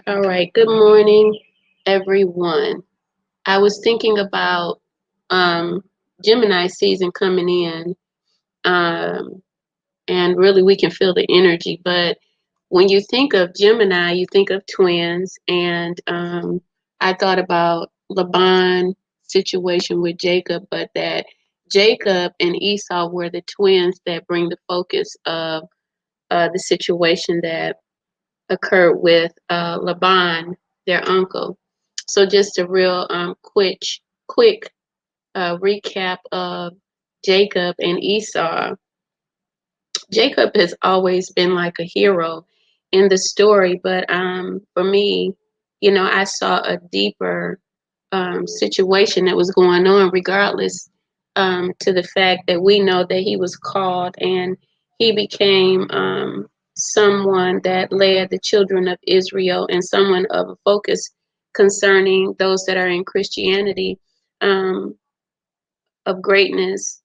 All right. Good morning, everyone. I was thinking about Gemini season coming in, um, and really we can feel the energy. But when you think of Gemini, you think of twins, and I thought about Laban situation with Jacob, but that Jacob and Esau were the twins that bring the focus of the situation that occurred with Laban, their uncle. So just a real quick recap of Jacob and Esau. Jacob has always been like a hero in the story, but for me, I saw a deeper situation that was going on, regardless to the fact that we know that he was called and he became someone that led the children of Israel and someone of a focus concerning those that are in Christianity, um, of greatness,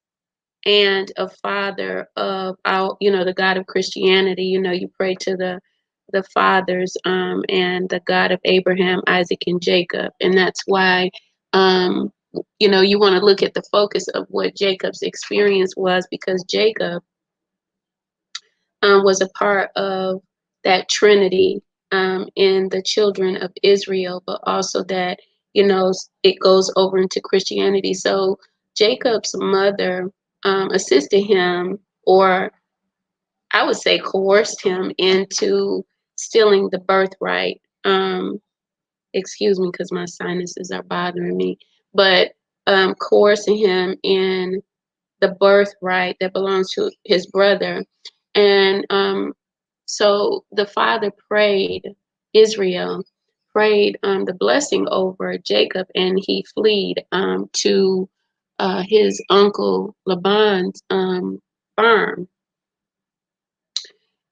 and a father of our, the God of Christianity. You pray to the fathers, and the God of Abraham, Isaac, and Jacob. And that's why, you want to look at the focus of what Jacob's experience was, because Jacob was a part of that Trinity in the children of Israel, but also that, it goes over into Christianity. So Jacob's mother assisted him, or I would say coerced him into stealing the birthright. Excuse me, because my sinuses are bothering me, but coercing him in the birthright that belongs to his brother. And so the father prayed, Israel prayed the blessing over Jacob, and he fled to his uncle Laban's farm.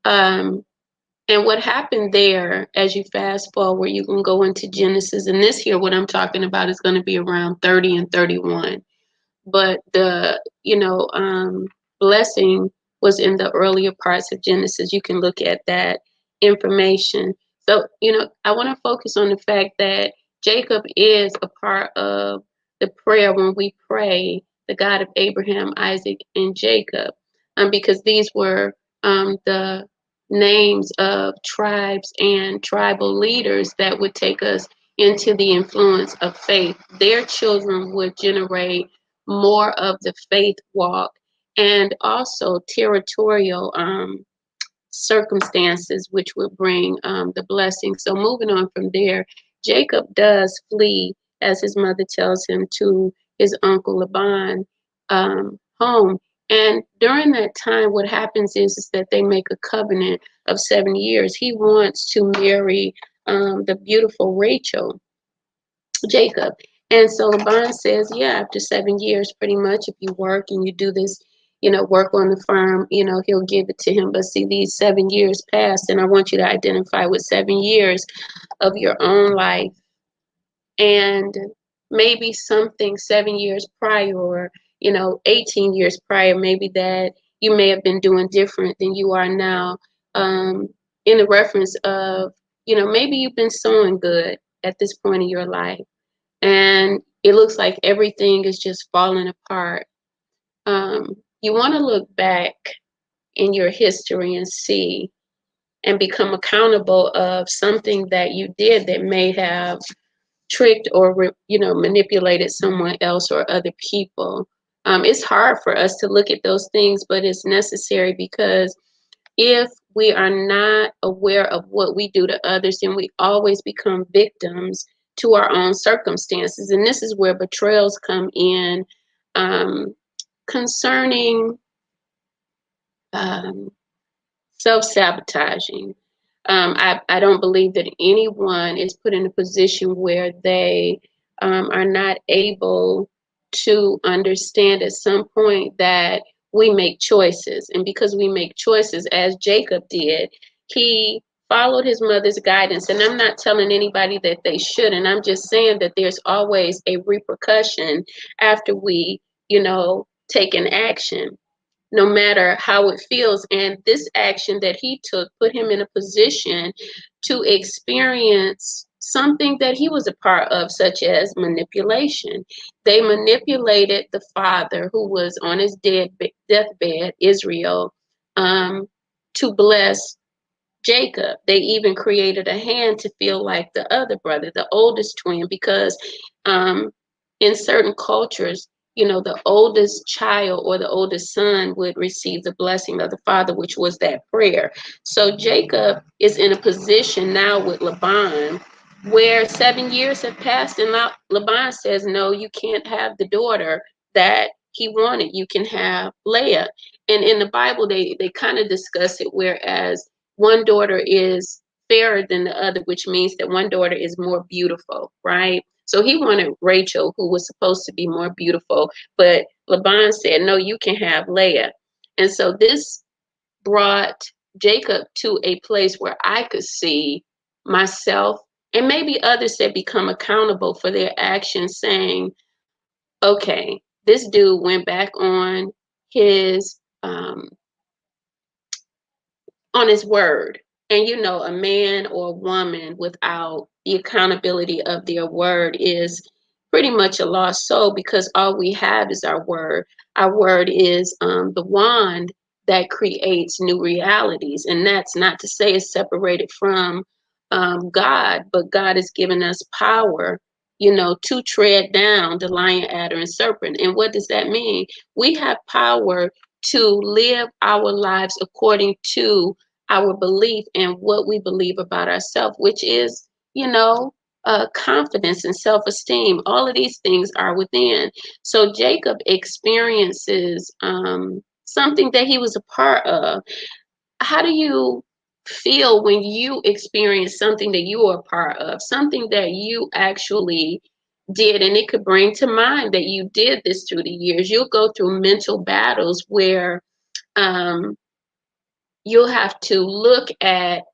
Um, and what happened there, as you fast forward, you can go into Genesis, and this here, what I'm talking about, is going to be around 30 and 31. But the blessing was in the earlier parts of Genesis. You can look at that information. So I want to focus on the fact that Jacob is a part of the prayer when we pray the God of Abraham, Isaac, and Jacob, because these were the names of tribes and tribal leaders that would take us into the influence of faith. Their children would generate more of the faith walk, and also territorial circumstances, which would bring the blessing. So moving on from there, Jacob does flee, as his mother tells him, to his uncle Laban home. And during that time, what happens is that they make a covenant of 7 years. He wants to marry the beautiful Rachel, Jacob. And so Laban says, yeah, after 7 years, pretty much, if you work and you do this, work on the farm, he'll give it to him. But see, these 7 years passed, and I want you to identify with 7 years of your own life, and maybe something 7 years prior, or 18 years prior, maybe that you may have been doing different than you are now, in the reference of, maybe you've been sowing good at this point in your life, and it looks like everything is just falling apart. You want to look back in your history and see and become accountable of something that you did that may have tricked or manipulated someone else or other people. It's hard for us to look at those things, but it's necessary, because if we are not aware of what we do to others, then we always become victims to our own circumstances. And this is where betrayals come in, concerning um, self-sabotaging. I don't believe that anyone is put in a position where they are not able to understand at some point that we make choices. And because we make choices, as Jacob did, he followed his mother's guidance. And I'm not telling anybody that they shouldn't. I'm just saying that there's always a repercussion after we, take an action. no matter how it feels. And this action that he took put him in a position to experience something that he was a part of, such as manipulation. They manipulated the father who was on his deathbed, Israel, to bless Jacob. They even created a hand to feel like the other brother, the oldest twin, because um, in certain cultures, the oldest child or the oldest son would receive the blessing of the father, which was that prayer. So Jacob is in a position now with Laban where 7 years have passed, and Laban says, no, you can't have the daughter that he wanted. You can have Leah. And in the Bible, they kind of discuss it, whereas one daughter is fairer than the other, which means that one daughter is more beautiful, right? So he wanted Rachel, who was supposed to be more beautiful, but Laban said, no, you can have Leah. And so this brought Jacob to a place where I could see myself and maybe others that become accountable for their actions, saying, okay, this dude went back his um, on his word. And a man or a woman without the accountability of their word is pretty much a lost soul, because all we have is our word. Our word is the wand that creates new realities. And that's not to say it's separated from God, but God has given us power, to tread down the lion, adder, and serpent. And what does that mean? We have power to live our lives according to our belief and what we believe about ourselves, which is, confidence and self-esteem. All of these things are within. So Jacob experiences something that he was a part of. How do you feel when you experience something that you are a part of, something that you actually did? And it could bring to mind that you did this through the years. You'll go through mental battles where um, you'll have to look at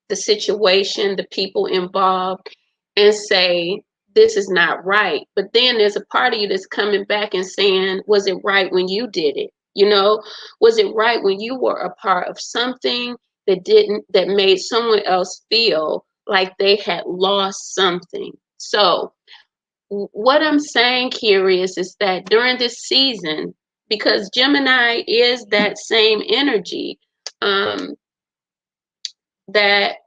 the situation, the people involved, and say, this is not right. But then there's a part of you that's coming back and saying, was it right when you did it? Was it right when you were a part of something that made someone else feel like they had lost something? So what I'm saying here is that during this season, because Gemini is that same energy, um, that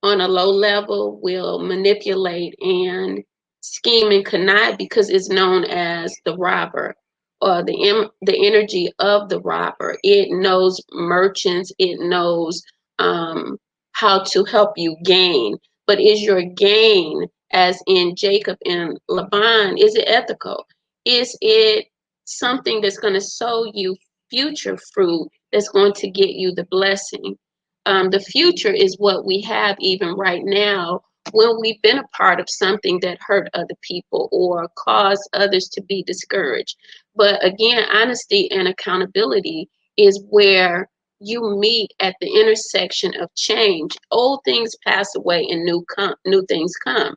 on a low level will manipulate and scheme and connive, because it's known as the robber, or the energy of the robber. It knows merchants. It knows how to help you gain. But is your gain, as in Jacob and Laban, is it ethical? Is it something that's going to sow you future fruit that's going to get you the blessing? The future is what we have even right now, when we've been a part of something that hurt other people or caused others to be discouraged. But again, honesty and accountability is where you meet at the intersection of change. Old things pass away and new things come.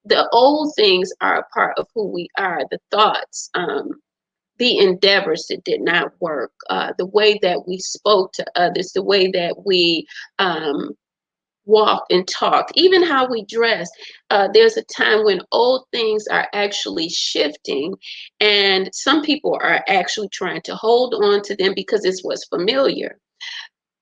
The old things are a part of who we are, the thoughts, the endeavors that did not work, the way that we spoke to others, the way that we walked and talked, even how we dress. There's a time when old things are actually shifting, and some people are actually trying to hold on to them because it's what's familiar.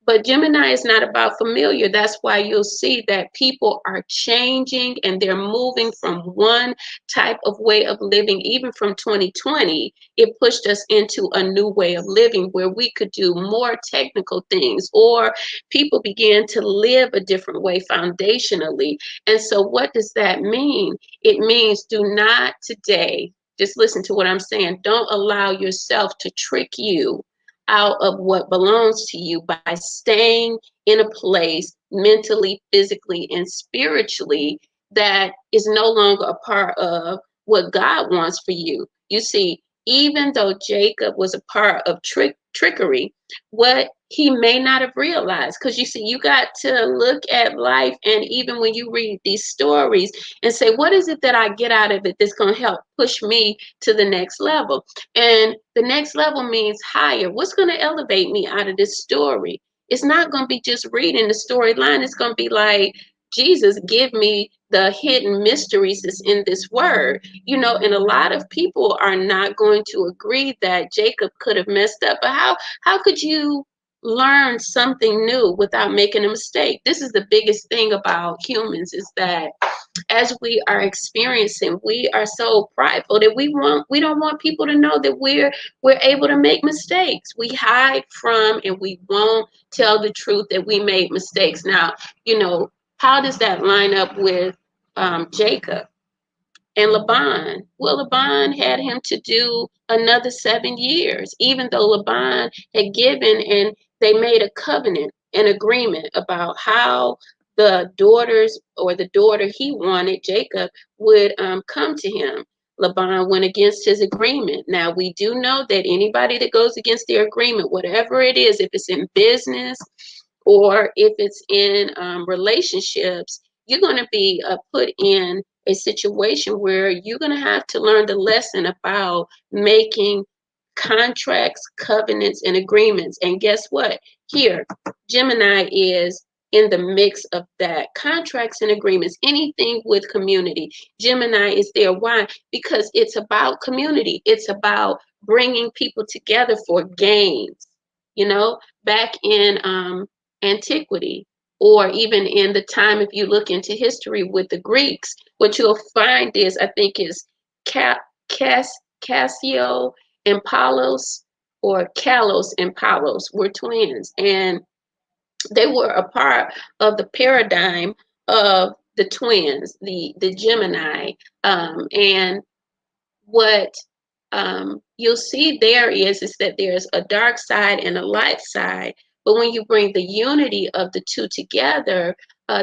But Gemini is not about familiar. That's why you'll see that people are changing and they're moving from one type of way of living. Even from 2020, it pushed us into a new way of living where we could do more technical things, or people began to live a different way foundationally. And so what does that mean? It means do not today, just listen to what I'm saying. Don't allow yourself to trick you out of what belongs to you by staying in a place mentally, physically, and spiritually that is no longer a part of what God wants for you. You see, even though Jacob was a part of trickery, what he may not have realized. Because you see, you got to look at life, and even when you read these stories and say, what is it that I get out of it that's going to help push me to the next level? And the next level means higher. What's going to elevate me out of this story? It's not going to be just reading the storyline. It's going to be like, Jesus, give me the hidden mysteries that's in this word. And a lot of people are not going to agree that Jacob could have messed up. But how could you learn something new without making a mistake? This is the biggest thing about humans, is that as we are experiencing, we are so prideful that we don't want people to know that we're able to make mistakes. We hide from, and we won't tell the truth that we made mistakes. Now, how does that line up with Jacob and Laban? Well, Laban had him to do another 7 years, even though Laban had given, and they made a covenant, an agreement about how the daughters, or the daughter he wanted, Jacob, would come to him. Laban went against his agreement. Now, we do know that anybody that goes against their agreement, whatever it is, if it's in business or if it's in relationships, you're going to be put in a situation where you're going to have to learn the lesson about making contracts, covenants, and agreements. And guess what? Here, Gemini is in the mix of that. Contracts and agreements, anything with community. Gemini is there. Why? Because it's about community. It's about bringing people together for gains. Back in antiquity, or even in the time, if you look into history with the Greeks, what you'll find is, I think is Cassio and Paulos, or Kalos and Paulos, were twins, and they were a part of the paradigm of the twins, the Gemini, and what you'll see there is that there's a dark side and a light side. But when you bring the unity of the two together,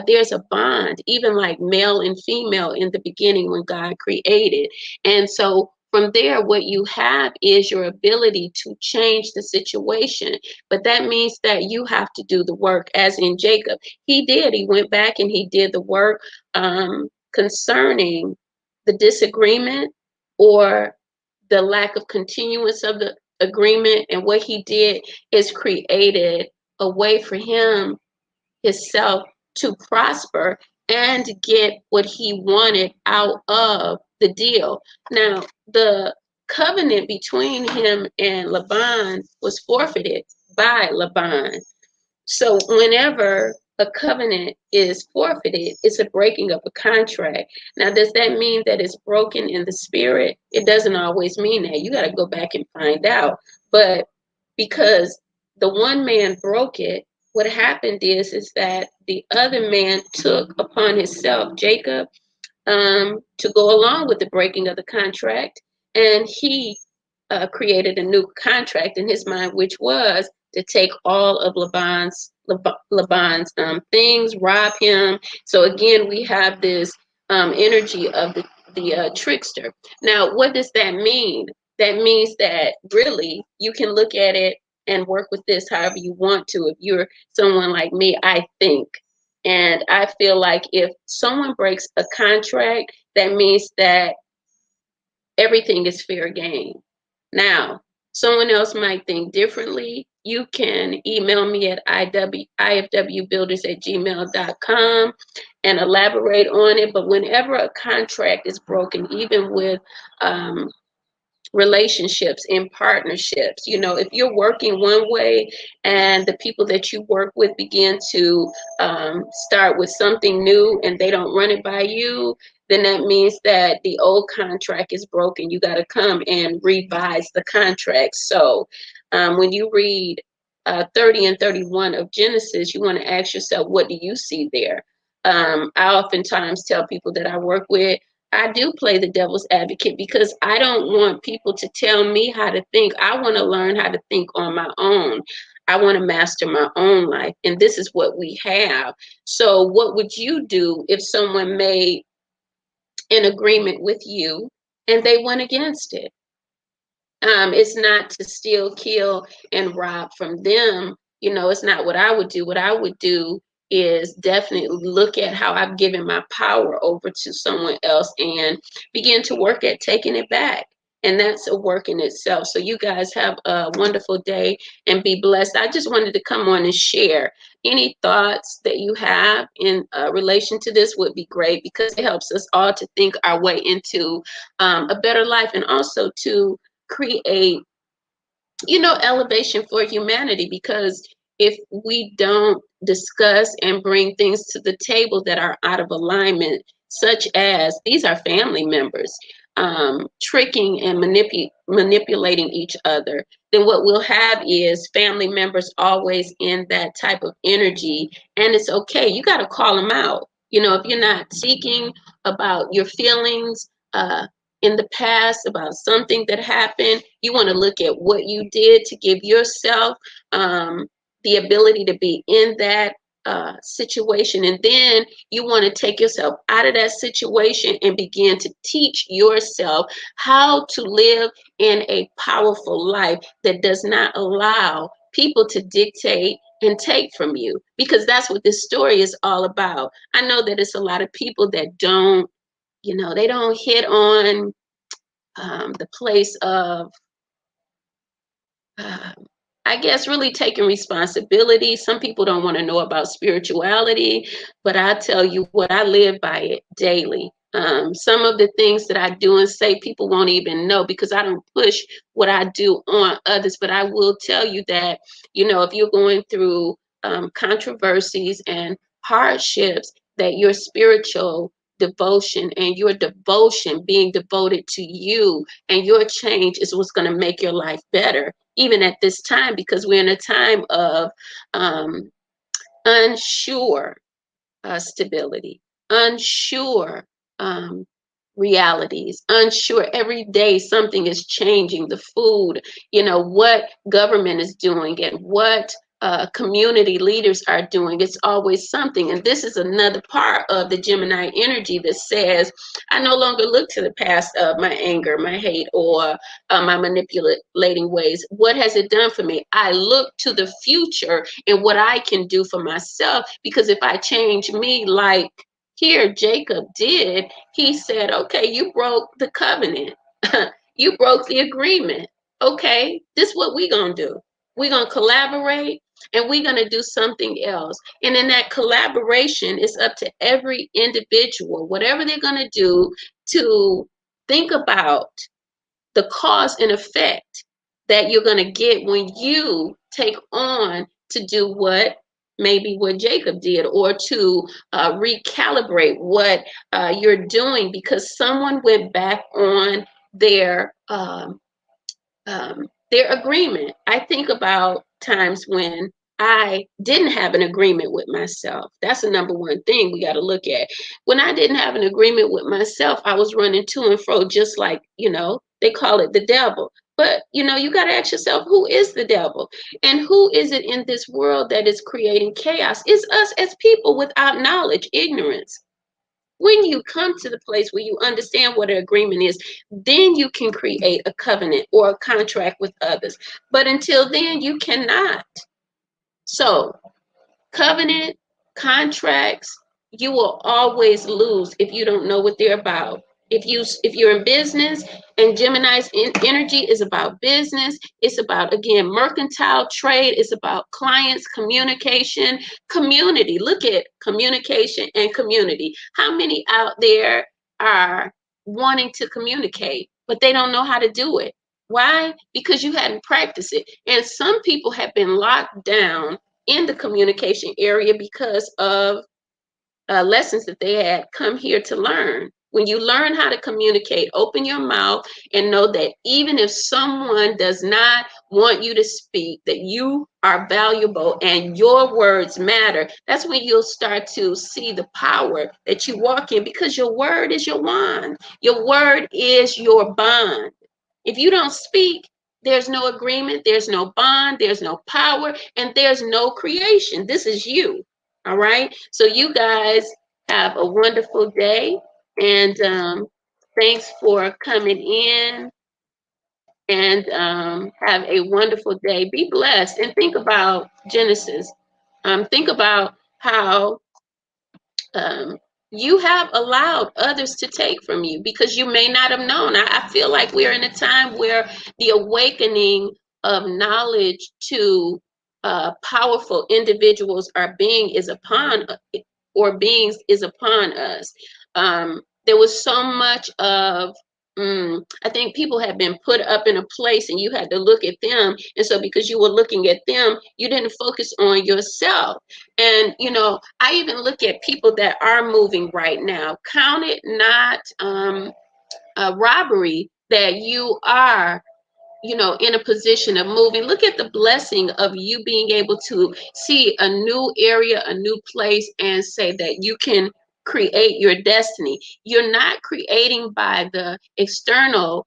there's a bond, even like male and female in the beginning when God created. And so from there, what you have is your ability to change the situation. But that means that you have to do the work, as in Jacob. He did. He went back and he did the work concerning the disagreement, or the lack of continuance of the agreement. And what he did is created a way for him, himself, to prosper and get what he wanted out of the deal. Now, the covenant between him and Laban was forfeited by Laban. So whenever a covenant is forfeited, it's a breaking of a contract. Now, does that mean that it's broken in the spirit? It doesn't always mean that. You got to go back and find out. But because the one man broke it, what happened is that the other man took upon himself, Jacob, to go along with the breaking of the contract, and he created a new contract in his mind, which was to take all of Laban's things, rob him. So again, we have this energy of the trickster. Now, what does that mean? That means that really you can look at it and work with this however you want to. If you're someone like me, I think. And I feel like if someone breaks a contract, that means that everything is fair game. Now, someone else might think differently. You can email me at ifwbuilders@gmail.com and elaborate on it. But whenever a contract is broken, even with relationships, in partnerships, if you're working one way and the people that you work with begin to start with something new and they don't run it by you, then that means that the old contract is broken. You got to come and revise the contract. So when you read 30 and 31 of Genesis, you want to ask yourself, what do you see there? I oftentimes tell people that I work with, I do play the devil's advocate, because I don't want people to tell me how to think. I want to learn how to think on my own. I want to master my own life. And this is what we have. So what would you do if someone made an agreement with you and they went against it? It's not to steal, kill, and rob from them. It's not what I would do. What I would do is definitely look at how I've given my power over to someone else and begin to work at taking it back. And that's a work in itself. So you guys have a wonderful day and be blessed. I just wanted to come on and share any thoughts that you have in relation to this would be great, because it helps us all to think our way into a better life, and also to create elevation for humanity. Because if we don't discuss and bring things to the table that are out of alignment, such as these are family members tricking and manipulating each other, then what we'll have is family members always in that type of energy. And it's okay, you got to call them out. If you're not seeking about your feelings in the past about something that happened, you want to look at what you did to give yourself the ability to be in that situation. And then you want to take yourself out of that situation and begin to teach yourself how to live in a powerful life that does not allow people to dictate and take from you, because that's what this story is all about. I know that it's a lot of people that don't, they don't hit on the place of, uh, I guess, really taking responsibility. Some people don't want to know about spirituality, but I tell you what, I live by it daily. Some of the things that I do and say, people won't even know, because I don't push what I do on others. But I will tell you that, if you're going through controversies and hardships, that your spiritual devotion and your devotion being devoted to you and your change is what's going to make your life better, even at this time, because we're in a time of unsure stability, unsure um, realities, unsure. Every day something is changing. The food, what government is doing and what community leaders are doing. It's always something. And this is another part of the Gemini energy that says, I no longer look to the past of my anger, my hate, or my manipulating ways. What has it done for me? I look to the future and what I can do for myself, because if I change me, like here Jacob did, he said, okay, you broke the covenant. You broke the agreement. Okay, this is what we're going to do. We're going to collaborate and we're going to do something else. And in that collaboration, it's up to every individual, whatever they're going to do, to think about the cause and effect that you're going to get when you take on to do what Jacob did, or to recalibrate what you're doing, because someone went back on their their agreement. I think about times when I didn't have an agreement with myself. That's the number one thing we got to look at. When I didn't have an agreement with myself, I was running to and fro, just like, they call it the devil. But, you got to ask yourself, who is the devil? And who is it in this world that is creating chaos? It's us as people without knowledge, ignorance. When you come to the place where you understand what an agreement is, then you can create a covenant or a contract with others. But until then, you cannot. So, covenant, contracts, you will always lose if you don't know what they're about. If you're in business, and Gemini's energy is about business, it's about, again, mercantile trade, it's about clients, communication, community. Look at communication and community. How many out there are wanting to communicate, but they don't know how to do it? Why? Because you hadn't practiced it. And some people have been locked down in the communication area because of lessons that they had come here to learn. When you learn how to communicate, open your mouth and know that even if someone does not want you to speak, that you are valuable and your words matter. That's when you'll start to see the power that you walk in, because your word is your wand. Your word is your bond. If you don't speak, there's no agreement, there's no bond, there's no power, and there's no creation. This is you. All right. So you guys have a wonderful day. And thanks for coming in. and have a wonderful day. Be blessed, and think about Genesis. Think about how um, you have allowed others to take from you because you may not have known. I feel like we're in a time where the awakening of knowledge to powerful individuals are being is upon or beings is upon us. There was so much of I think people have been put up in a place and you had to look at them. And so because you were looking at them, you didn't focus on yourself. And, you know, I even look at people that are moving right now. Count it not a robbery that you are, you know, in a position of moving. Look at the blessing of you being able to see a new area, a new place, and say that you can create your destiny. You're not creating by the external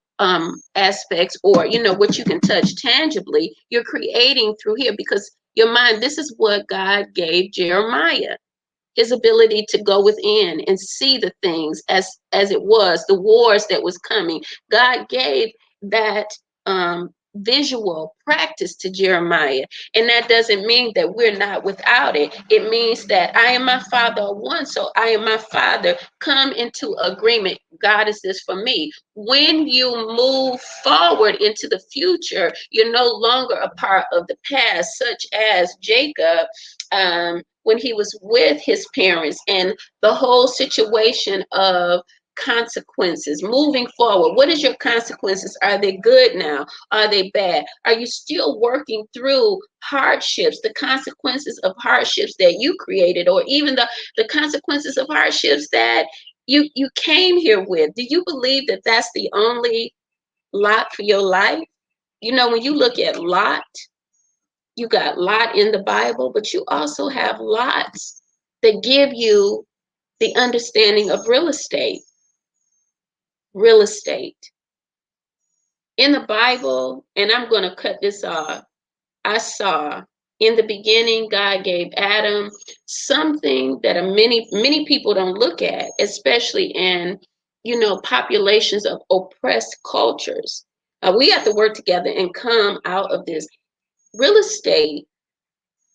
aspects or, you know, what you can touch tangibly. You're creating through here because your mind, this is what God gave Jeremiah, his ability to go within and see the things as it was, the wars that was coming. God gave that visual practice to Jeremiah. And that doesn't mean that we're not without it. It means that I and my Father are one. So I and my Father come into agreement. God, is this for me? When you move forward into the future, you're no longer a part of the past, such as Jacob. When he was with his parents and the whole situation of consequences moving forward. What is your consequences? Are they good now? Are they bad? Are you still working through hardships, the consequences of hardships that you created, or even the consequences of hardships that you came here with? Do you believe that that's the only lot for your life? You know, when you look at Lot, you got Lot in the Bible, but you also have lots that give you the understanding of real estate. Real estate. In the Bible, and I'm going to cut this off, I saw in the beginning, God gave Adam something that many people don't look at, especially in, you know, populations of oppressed cultures. We have to work together and come out of this. Real estate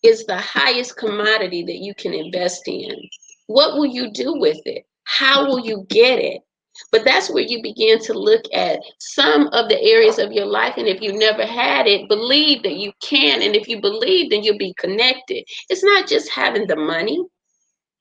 is the highest commodity that you can invest in. What will you do with it? How will you get it? But that's where you begin to look at some of the areas of your life. And if you never had it, believe that you can. And if you believe, then you'll be connected. It's not just having the money.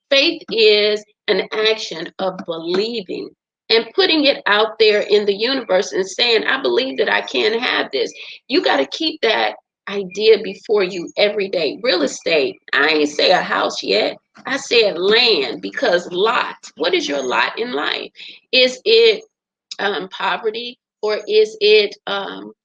Faith is an action of believing and putting it out there in the universe and saying, I believe that I can have this. You got to keep that idea before you every day. Real estate, I ain't say a house yet. I said land, because lot, what is your lot in life? Is it poverty, or is it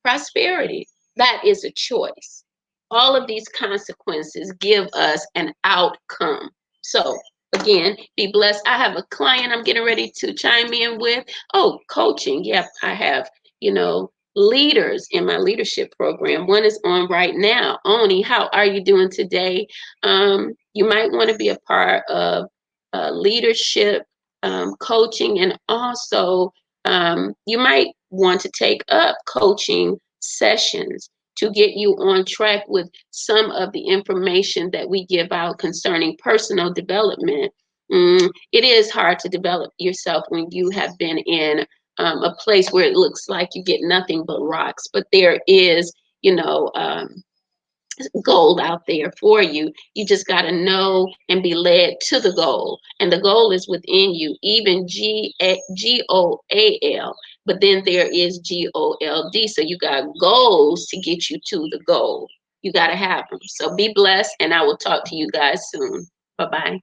prosperity? That is a choice. All of these consequences give us an outcome. So again, be blessed. I have a client I'm getting ready to chime in with. Oh, coaching. Yep, I have, you know, leaders in my leadership program. One is on right now. Oni, how are you doing today? You might want to be a part of leadership coaching, and also you might want to take up coaching sessions to get you on track with some of the information that we give out concerning personal development. It is hard to develop yourself when you have been in a place where it looks like you get nothing but rocks, but there is, you know, gold out there for you. You just got to know and be led to the goal. And the goal is within you, even GOAL. But then there is GOLD. So you got goals to get you to the goal. You got to have them. So be blessed, and I will talk to you guys soon. Bye-bye.